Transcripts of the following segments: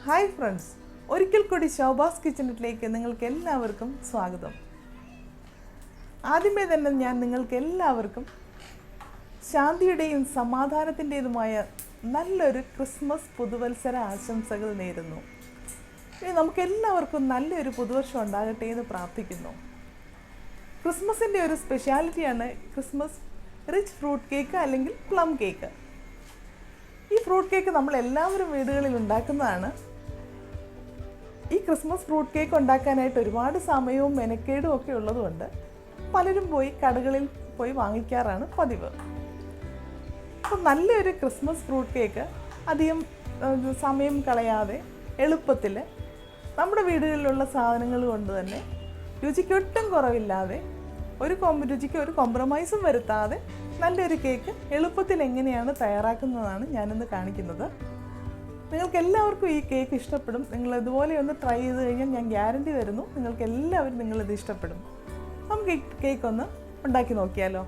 Hi friends, ഒരിക്കൽ കൂടി ശോഭാസ് കിച്ചണിലേക്ക് നിങ്ങൾക്ക് എല്ലാവർക്കും സ്വാഗതം. ആദ്യമേ തന്നെ ഞാൻ നിങ്ങൾക്ക് എല്ലാവർക്കും ശാന്തിയുടെയും സമാധാനത്തിൻ്റെതുമായ നല്ലൊരു ക്രിസ്മസ് പുതുവത്സര ആശംസകൾ നേരുന്നു. ഇനി നമുക്കെല്ലാവർക്കും നല്ലൊരു പുതുവർഷം ഉണ്ടാകട്ടെ എന്ന് പ്രാർത്ഥിക്കുന്നു. ക്രിസ്മസിൻ്റെ ഒരു സ്പെഷ്യാലിറ്റിയാണ് ക്രിസ്മസ് റിച്ച് ഫ്രൂട്ട് കേക്ക് അല്ലെങ്കിൽ പ്ലം കേക്ക്. ഈ ഫ്രൂട്ട് കേക്ക് നമ്മളെല്ലാവരും വീടുകളിൽ ഉണ്ടാക്കുന്നതാണ്. ഈ ക്രിസ്മസ് ഫ്രൂട്ട് കേക്ക് ഉണ്ടാക്കാനായിട്ട് ഒരുപാട് സമയവും മെനക്കേടും ഒക്കെ ഉള്ളതുകൊണ്ട് പലരും കടകളിൽ പോയി വാങ്ങിക്കാറാണ് പതിവ്. അപ്പം നല്ലൊരു ക്രിസ്മസ് ഫ്രൂട്ട് കേക്ക് അധികം സമയം കളയാതെ എളുപ്പത്തിൽ നമ്മുടെ വീടുകളിലുള്ള സാധനങ്ങൾ കൊണ്ട് തന്നെ രുചിക്കൊട്ടും കുറവില്ലാതെ രുചിക്ക് ഒരു കോംപ്രമൈസും വരുത്താതെ നല്ലൊരു കേക്ക് എളുപ്പത്തിൽ എങ്ങനെയാണ് തയ്യാറാക്കുന്നതാണ് ഞാനിന്ന് കാണിക്കുന്നത്. നിങ്ങൾക്ക് എല്ലാവർക്കും ഈ കേക്ക് ഇഷ്ടപ്പെടും. നിങ്ങൾ ഇതുപോലെ ഒന്ന് ട്രൈ ചെയ്ത് കഴിഞ്ഞാൽ ഞാൻ ഗ്യാരണ്ടി തരുന്നു, നിങ്ങൾക്ക് എല്ലാവരും നിങ്ങളിത് ഇഷ്ടപ്പെടും. നമുക്ക് ഈ കേക്ക് ഒന്ന് ഉണ്ടാക്കി നോക്കിയാലോ.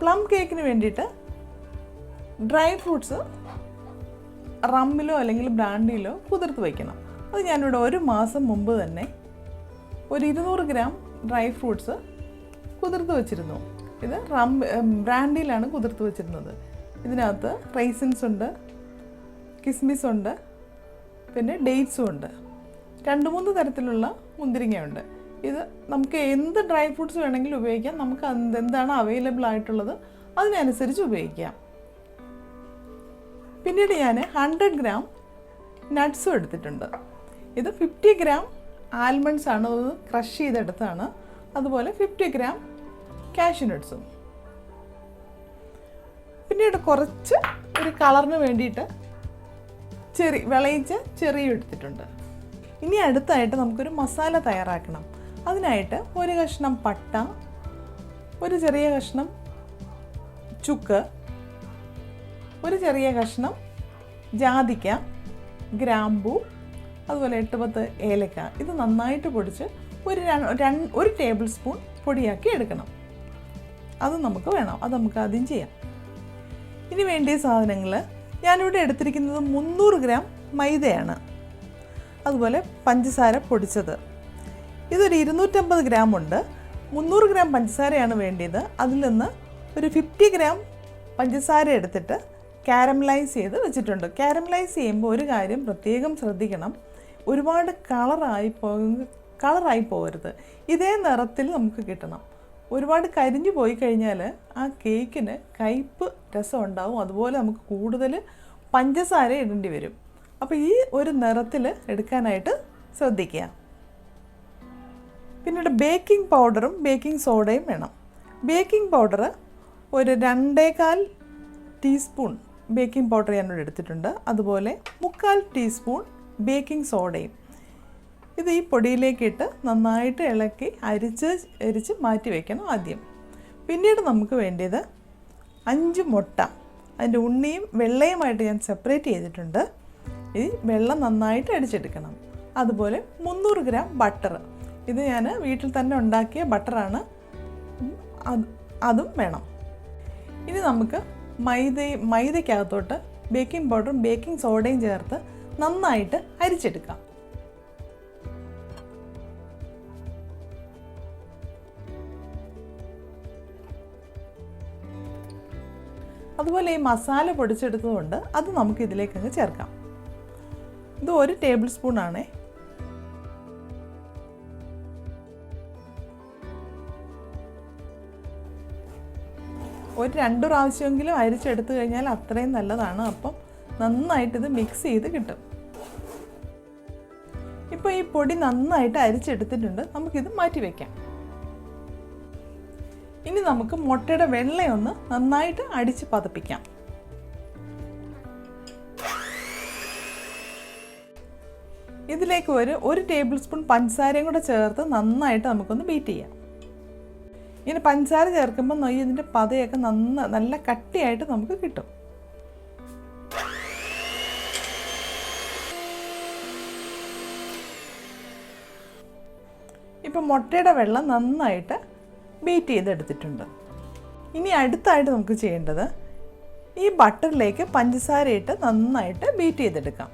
പ്ലം കേക്കിന് വേണ്ടിയിട്ട് ഡ്രൈ ഫ്രൂട്ട്സ് റമ്മിലോ അല്ലെങ്കിൽ ബ്രാൻഡിയിലോ കുതിർത്ത് വയ്ക്കണം. അത് ഞാനിവിടെ ഒരു മാസം മുമ്പ് തന്നെ ഒരു 200 ഗ്രാം ഡ്രൈ ഫ്രൂട്ട്സ് കുതിർത്ത് വെച്ചിരുന്നു. ഇത് ബ്രാൻഡിയിലാണ് കുതിർത്ത് വെച്ചിരുന്നത്. ഇതിനകത്ത് റൈസിൻസ് ഉണ്ട്, കിസ്മിസ് ഉണ്ട്, പിന്നെ ഡേറ്റ്സും ഉണ്ട്. 2-3 തരത്തിലുള്ള മുന്തിരിങ്ങയുണ്ട്. ഇത് നമുക്ക് എന്ത് ഡ്രൈ ഫ്രൂട്ട്സ് വേണമെങ്കിലും ഉപയോഗിക്കാം. നമുക്ക് എന്താണ് അവൈലബിൾ ആയിട്ടുള്ളത് അതിനനുസരിച്ച് ഉപയോഗിക്കാം. പിന്നീട് ഞാൻ 100 ഗ്രാം നട്ട്സും എടുത്തിട്ടുണ്ട്. ഇത് 50 ഗ്രാം ആൽമണ്ട്സ് ആണ്, അത് ക്രഷ് ചെയ്തെടുത്താണ്. അതുപോലെ 50 ഗ്രാം കാഷ്യൂ നട്ട്സും. പിന്നീട് കുറച്ച് ഒരു കളറിന് വേണ്ടിയിട്ട് വിളയിച്ച ചെറിയും എടുത്തിട്ടുണ്ട്. ഇനി അടുത്തായിട്ട് നമുക്കൊരു മസാല തയ്യാറാക്കണം. അതിനായിട്ട് ഒരു കഷ്ണം പട്ട, ഒരു ചെറിയ കഷ്ണം ചുക്ക്, ഒരു ചെറിയ കഷ്ണം ജാതിക്ക, ഗ്രാമ്പൂ, അതുപോലെ 8-10 ഏലക്ക. ഇത് നന്നായിട്ട് പൊടിച്ച് ഒരു ടേബിൾ സ്പൂൺ പൊടിയാക്കി എടുക്കണം. അത് നമുക്ക് വേണം, അത് നമുക്ക് ആദ്യം ചെയ്യാം. ഇനി വേണ്ടിയ സാധനങ്ങൾ ഞാനിവിടെ എടുത്തിരിക്കുന്നത് 300 ഗ്രാം മൈദയാണ്, അതുപോലെ പഞ്ചസാര പൊടിച്ചത്. ഇതൊരു 250 ഗ്രാം ഉണ്ട്. 300 ഗ്രാം പഞ്ചസാരയാണ് വേണ്ടിയത്. അതിൽ നിന്ന് ഒരു 50 ഗ്രാം പഞ്ചസാര എടുത്തിട്ട് കാരമലൈസ് ചെയ്ത് വെച്ചിട്ടുണ്ട്. കാരമലൈസ് ചെയ്യുമ്പോൾ ഒരു കാര്യം പ്രത്യേകം ശ്രദ്ധിക്കണം, ഒരുപാട് കളറായി പോകരുത്. ഇതേ നിറത്തിൽ നമുക്ക് കിട്ടണം. ഒരുപാട് കരിഞ്ഞു പോയി കഴിഞ്ഞാൽ ആ കേക്കിന് കയ്പ്പ് രസം ഉണ്ടാവും. അതുപോലെ നമുക്ക് കൂടുതൽ പഞ്ചസാര ഇടേണ്ടി വരും. അപ്പോൾ ഈ ഒരു നിറത്തിൽ എടുക്കാനായിട്ട് ശ്രദ്ധിക്കുക. പിന്നീട് ബേക്കിംഗ് പൗഡറും ബേക്കിംഗ് സോഡയും വേണം. ബേക്കിംഗ് പൗഡർ ഒരു 2.25 ടീസ്പൂൺ ബേക്കിംഗ് പൗഡർ ഞാനിവിടെ എടുത്തിട്ടുണ്ട്. അതുപോലെ 3/4 ടീസ്പൂൺ ബേക്കിംഗ് സോഡയും. ഇത് ഈ പൊടിയിലേക്കിട്ട് നന്നായിട്ട് ഇളക്കി അരിച്ച് മാറ്റി വയ്ക്കണം ആദ്യം. പിന്നീട് നമുക്ക് വേണ്ടിയത് 5 മുട്ട. അതിൻ്റെ ഉണ്ണിയും വെള്ളയുമായിട്ട് ഞാൻ സെപ്പറേറ്റ് ചെയ്തിട്ടുണ്ട്. ഈ വെള്ളം നന്നായിട്ട് അടിച്ചെടുക്കണം. അതുപോലെ 300 ഗ്രാം ബട്ടർ. ഇത് ഞാൻ വീട്ടിൽ തന്നെ ഉണ്ടാക്കിയ ബട്ടറാണ്, അതും വേണം. ഇനി നമുക്ക് മൈദയ്ക്കകത്തോട്ട് ബേക്കിംഗ് പൗഡറും ബേക്കിംഗ് സോഡയും ചേർത്ത് നന്നായിട്ട് അരിച്ചെടുക്കാം. അതുപോലെ ഈ മസാല പൊടിച്ചെടുത്തതുകൊണ്ട് അത് നമുക്ക് ഇതിലേക്കങ്ങ് ചേർക്കാം. ഇത് 1 ടേബിൾ സ്പൂണാണേ. ഒരു 2 പ്രാവശ്യമെങ്കിലും അരിച്ചെടുത്തു കഴിഞ്ഞാൽ അത്രയും നല്ലതാണ്. അപ്പം നന്നായിട്ടിത് മിക്സ് ചെയ്ത് കിട്ടും. ഇപ്പോൾ ഈ പൊടി നന്നായിട്ട് അരിച്ചെടുത്തിട്ടുണ്ട്. നമുക്കിത് മാറ്റി വയ്ക്കാം. ഇനി നമുക്ക് മുട്ടയുടെ വെള്ളയൊന്ന് നന്നായിട്ട് അടിച്ച് പതപ്പിക്കാം. ഇതിലേക്ക് ഒരു ടേബിൾ സ്പൂൺ പഞ്ചസാരയും കൂടെ ചേർത്ത് നന്നായിട്ട് നമുക്കൊന്ന് ബീറ്റ് ചെയ്യാം. ഇങ്ങനെ പഞ്ചസാര ചേർക്കുമ്പോൾ ഇതിൻ്റെ പതയൊക്കെ നല്ല കട്ടിയായിട്ട് നമുക്ക് കിട്ടും. ഇപ്പം മുട്ടയുടെ വെള്ളം നന്നായിട്ട് ബീറ്റ് ചെയ്തെടുത്തിട്ടുണ്ട്. ഇനി അടുത്തായിട്ട് നമുക്ക് ചെയ്യേണ്ടത് ഈ ബട്ടറിലേക്ക് പഞ്ചസാര ഇട്ട് നന്നായിട്ട് ബീറ്റ് ചെയ്തെടുക്കാം.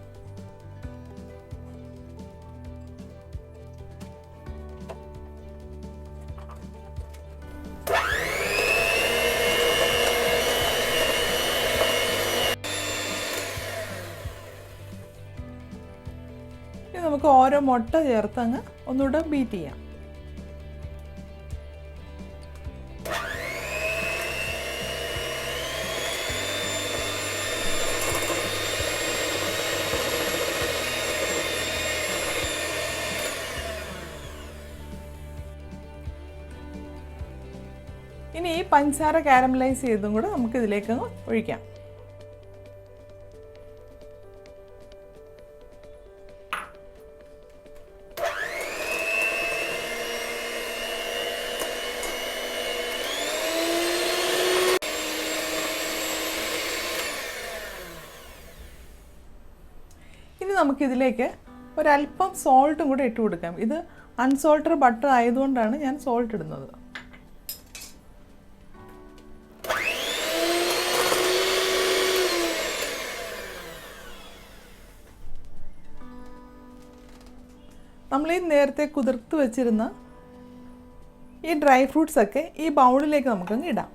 നമുക്ക് ഓരോ മുട്ട ചേർത്ത് അങ്ങ് ഒന്നുകൂടെ ബീറ്റ് ചെയ്യാം. ഇനി ഈ പഞ്ചസാര കാരമലൈസ് ചെയ്തതും കൂടെ നമുക്ക് ഇതിലേക്ക് ഒഴിക്കാം. ഇനി നമുക്കിതിലേക്ക് ഒരല്പം സോൾട്ടും കൂടെ ഇട്ട് കൊടുക്കാം. ഇത് അൺസോൾട്ടഡ് ബട്ടർ ആയതുകൊണ്ടാണ് ഞാൻ സോൾട്ട് ഇടുന്നത്. നമ്മൾ ഈ നേരത്തെ കുതിർത്ത് വെച്ചിരുന്ന ഈ ഡ്രൈ ഫ്രൂട്ട്സൊക്കെ ഈ ബൗളിലേക്ക് നമുക്കങ്ങ് ഇടാം.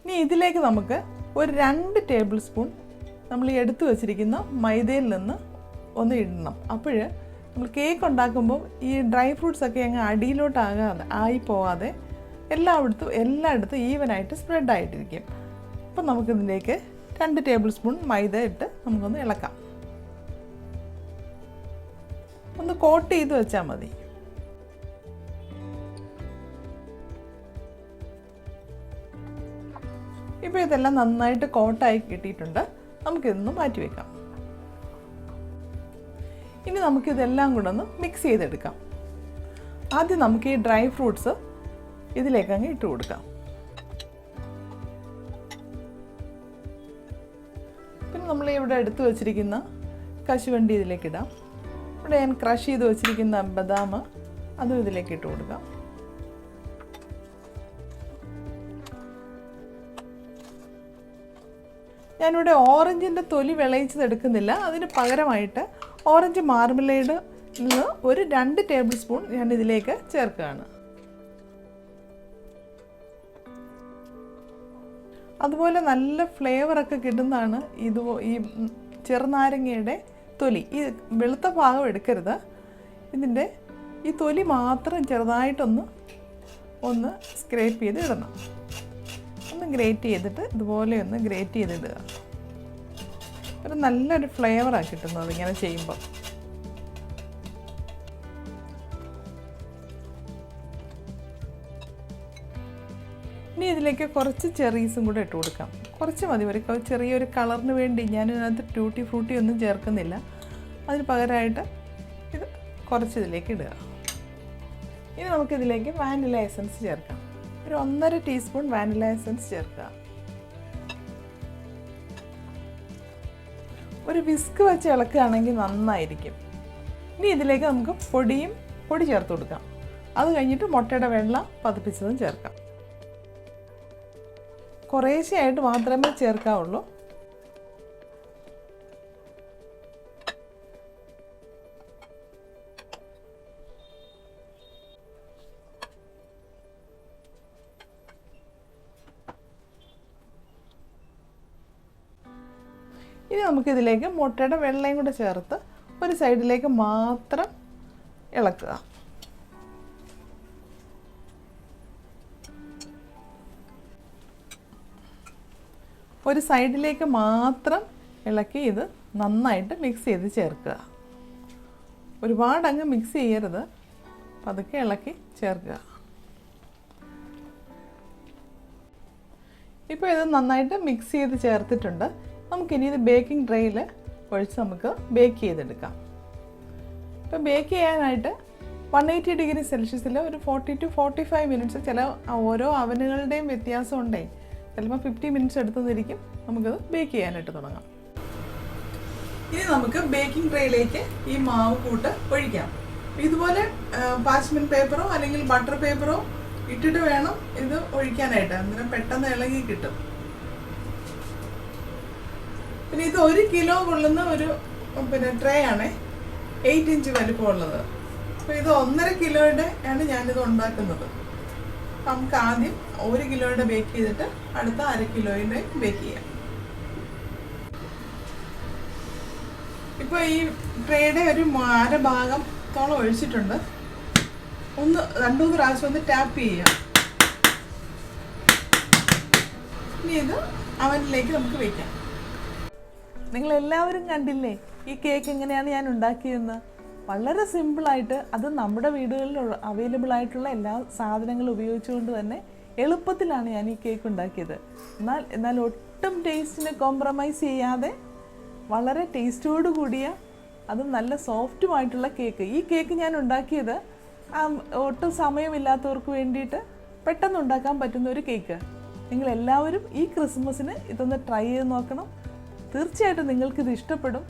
ഇനി ഇതിലേക്ക് നമുക്ക് ഒരു 2 ടേബിൾ സ്പൂൺ നമ്മൾ ഈ എടുത്തു വച്ചിരിക്കുന്ന മൈദയിൽ നിന്ന് ഒന്ന് ഇടണം. അപ്പോൾ നമ്മൾ കേക്ക് ഉണ്ടാക്കുമ്പോൾ ഈ ഡ്രൈ ഫ്രൂട്ട്സൊക്കെ അങ്ങ് അടിയിലോട്ടാകാതെ ആയിപ്പോവാതെ എല്ലായിടത്തും ഈവനായിട്ട് സ്പ്രെഡായിട്ടിരിക്കും. അപ്പം നമുക്കിതിലേക്ക് 2 ടേബിൾ സ്പൂൺ മൈദ ഇട്ട് നമുക്കൊന്ന് ഇളക്കാം. ഒന്ന് കോട്ട് ചെയ്ത് വെച്ചാൽ മതി. ഇപ്പോൾ ഇതെല്ലാം നന്നായിട്ട് കോട്ടായി കിട്ടിയിട്ടുണ്ട്. നമുക്കിതൊന്ന് മാറ്റി വെക്കാം. ഇനി നമുക്കിതെല്ലാം കൂടെ ഒന്ന് മിക്സ് ചെയ്തെടുക്കാം. ആദ്യം നമുക്ക് ഈ ഡ്രൈ ഫ്രൂട്ട്സ് ഇതിലേക്കങ്ങ് ഇട്ട് കൊടുക്കാം. പിന്നെ നമ്മൾ ഇവിടെ എടുത്തു വച്ചിരിക്കുന്ന കശുവണ്ടി ഇതിലേക്ക് ഇടാം. ഇവിടെ ഞാൻ ക്രഷ് ചെയ്ത് വച്ചിരിക്കുന്ന ബദാം അതും ഇതിലേക്ക് ഇട്ട് കൊടുക്കാം. ഞാനിവിടെ ഓറഞ്ചിൻ്റെ തൊലി വിളയിച്ചതെടുക്കുന്നില്ല. അതിന് പകരമായിട്ട് ഓറഞ്ച് മാർമലേഡ് ഒരു 2 ടേബിൾ സ്പൂൺ ഞാൻ ഇതിലേക്ക് ചേർക്കുകയാണ്. അതുപോലെ നല്ല ഫ്ലേവറൊക്കെ കിട്ടുന്നതാണ് ഈ ചെറുനാരങ്ങയുടെ തൊലി. ഈ വെളുത്ത ഭാഗം എടുക്കരുത്. ഇതിൻ്റെ ഈ തൊലി മാത്രം ചെറുതായിട്ടൊന്ന് സ്ക്രേപ്പ് ചെയ്ത് ഇടണം. ഒന്ന് ഗ്രേറ്റ് ചെയ്തിട്ട് ഇതുപോലെ ഒന്ന് ഗ്രേറ്റ് ചെയ്തിടുക. ഒരു നല്ലൊരു ഫ്ലേവറാണ് കിട്ടുന്നത് ഇങ്ങനെ ചെയ്യുമ്പോൾ. ഇനി ഇതിലേക്ക് കുറച്ച് ചെറീസും കൂടെ ഇട്ട് കൊടുക്കാം. കുറച്ച് മതി, ഒരു ചെറിയൊരു കളറിന് വേണ്ടി ഞാനിതിനകത്ത് ട്യൂട്ടി ഫ്രൂട്ടി ഒന്നും ചേർക്കുന്നില്ല. അതിന് പകരമായിട്ട് ഇത് കുറച്ച് ഇതിലേക്ക് ഇടുക. ഇനി നമുക്കിതിലേക്ക് വാനില എസൻസ് ചേർക്കാം. ഒരു 1.5 ടീസ്പൂൺ വാനില എസൻസ് ചേർക്കുക. ഒരു വിസ്ക് വെച്ച് ഇളക്കുകയാണെങ്കിൽ നന്നായിരിക്കും. ഇനി ഇതിലേക്ക് നമുക്ക് പൊടി ചേർത്ത് കൊടുക്കാം. അത് കഴിഞ്ഞിട്ട് മുട്ടയുടെ വെള്ള പതിപ്പിച്ചതും ചേർക്കാം. കുറേശ്ശെയായിട്ട് മാത്രമേ ചേർക്കാവുള്ളൂ. ഇനി നമുക്കിതിലേക്ക് മുട്ടയുടെ വെള്ളയും കൂടെ ചേർത്ത് ഒരു സൈഡിലേക്ക് മാത്രം ഇളക്കുക. ഒരു സൈഡിലേക്ക് മാത്രം ഇളക്കി ഇത് നന്നായിട്ട് മിക്സ് ചെയ്ത് ചേർക്കുക. ഒരുപാടങ്ങ് മിക്സ് ചെയ്യരുത്, പതുക്കെ ഇളക്കി ചേർക്കുക. ഇപ്പോൾ ഇത് നന്നായിട്ട് മിക്സ് ചെയ്ത് ചേർത്തിട്ടുണ്ട്. നമുക്കിനി ഇത് ബേക്കിംഗ് ട്രേയിൽ ഒഴിച്ച് നമുക്ക് ബേക്ക് ചെയ്തെടുക്കാം. ഇപ്പോൾ ബേക്ക് ചെയ്യാനായിട്ട് 180 ഡിഗ്രി സെൽഷ്യസിൽ ഒരു 40 to 45 മിനിറ്റ്സ്, ചില ഓരോ അവനുകളുടെയും വ്യത്യാസം ഉണ്ടേ, ചിലപ്പോൾ 50 മിനിറ്റ്സ് എടുത്തുനിന്നിരിക്കും. നമുക്കത് ബേക്ക് ചെയ്യാനായിട്ട് തുടങ്ങാം. ഇനി നമുക്ക് ബേക്കിംഗ് ട്രേയിലേക്ക് ഈ മാവ് കൂട്ട് ഒഴിക്കാം. ഇതുപോലെ പാച്ച്മെൻറ്റ് പേപ്പറോ അല്ലെങ്കിൽ ബട്ടർ പേപ്പറോ ഇട്ടിട്ട് വേണം ഇത് ഒഴിക്കാനായിട്ട്, അന്നേരം പെട്ടെന്ന് ഇളകി കിട്ടും. പിന്നെ ഇത് 1 കിലോ കൊള്ളുന്ന ഒരു ട്രേ ആണ്, 8 ഇഞ്ച് വലിപ്പമുള്ളത്. അപ്പോൾ ഇത് 1.5 കിലോയുടെ ആണ് ഞാനിത് ഉണ്ടാക്കുന്നത്. നമുക്ക് ആദ്യം 1 കിലോയുടെ ബേക്ക് ചെയ്തിട്ട് അടുത്ത 1/2 കിലോയുടെ ബേക്ക് ചെയ്യാം. ഇപ്പോൾ ഈ ട്രേയുടെ ഒരു ഭാഗത്തോളം ഒഴിച്ചിട്ടുണ്ട്. ഒന്ന് 2-3 പ്രാവശ്യം ഒന്ന് ടാപ്പ് ചെയ്യാം. ഇനി ഇത് അവനിലേക്ക് നമുക്ക് വയ്ക്കാം. നിങ്ങളെല്ലാവരും കണ്ടില്ലേ ഈ കേക്ക് എങ്ങനെയാണ് ഞാൻ ഉണ്ടാക്കിയതെന്ന്? വളരെ സിമ്പിളായിട്ട്, അത് നമ്മുടെ വീടുകളിൽ അവൈലബിൾ ആയിട്ടുള്ള എല്ലാ സാധനങ്ങളും ഉപയോഗിച്ചുകൊണ്ട് തന്നെ എളുപ്പത്തിലാണ് ഞാൻ ഈ കേക്ക് ഉണ്ടാക്കിയത്. എന്നാൽ ഒട്ടും ടേസ്റ്റിന് കോംപ്രമൈസ് ചെയ്യാതെ വളരെ ടേസ്റ്റോട് കൂടിയ അതും നല്ല സോഫ്റ്റുമായിട്ടുള്ള കേക്ക്. ഈ കേക്ക് ഞാൻ ഉണ്ടാക്കിയത് ഒട്ടും സമയമില്ലാത്തവർക്ക് വേണ്ടിയിട്ട് പെട്ടെന്ന് ഉണ്ടാക്കാൻ പറ്റുന്ന ഒരു കേക്ക്. നിങ്ങളെല്ലാവരും ഈ ക്രിസ്മസിന് ഇതൊന്ന് ട്രൈ ചെയ്ത് നോക്കണം. തീർച്ചയായിട്ടും നിങ്ങൾക്കിത് ഇഷ്ടപ്പെടും.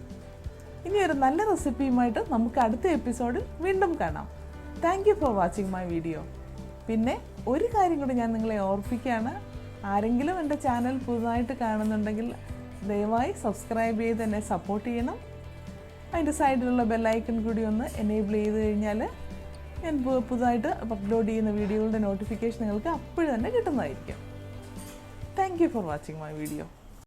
ഇനി ഒരു നല്ല റെസിപ്പിയുമായിട്ട് നമുക്ക് അടുത്ത എപ്പിസോഡിൽ വീണ്ടും കാണാം. Thank you for watching my video. പിന്നെ ഒരു കാര്യം കൂടി ഞാൻ നിങ്ങളെ ഓർപ്പിക്കുകയാണ്. ആരെങ്കിലും എൻ്റെ ചാനൽ പുതുതായിട്ട് കാണുന്നുണ്ടെങ്കിൽ ദയവായി സബ്സ്ക്രൈബ് ചെയ്ത് എന്നെ സപ്പോർട്ട് ചെയ്യണം. അതിൻ്റെ സൈഡിലുള്ള ബെല്ലൈക്കൺ കൂടി ഒന്ന് എനേബിൾ ചെയ്ത് കഴിഞ്ഞാൽ ഞാൻ പുതുതായിട്ട് അപ്ലോഡ് ചെയ്യുന്ന വീഡിയോകളുടെ നോട്ടിഫിക്കേഷൻ നിങ്ങൾക്ക് അപ്പോഴും തന്നെ കിട്ടുന്നതായിരിക്കും. Thank you for watching my video.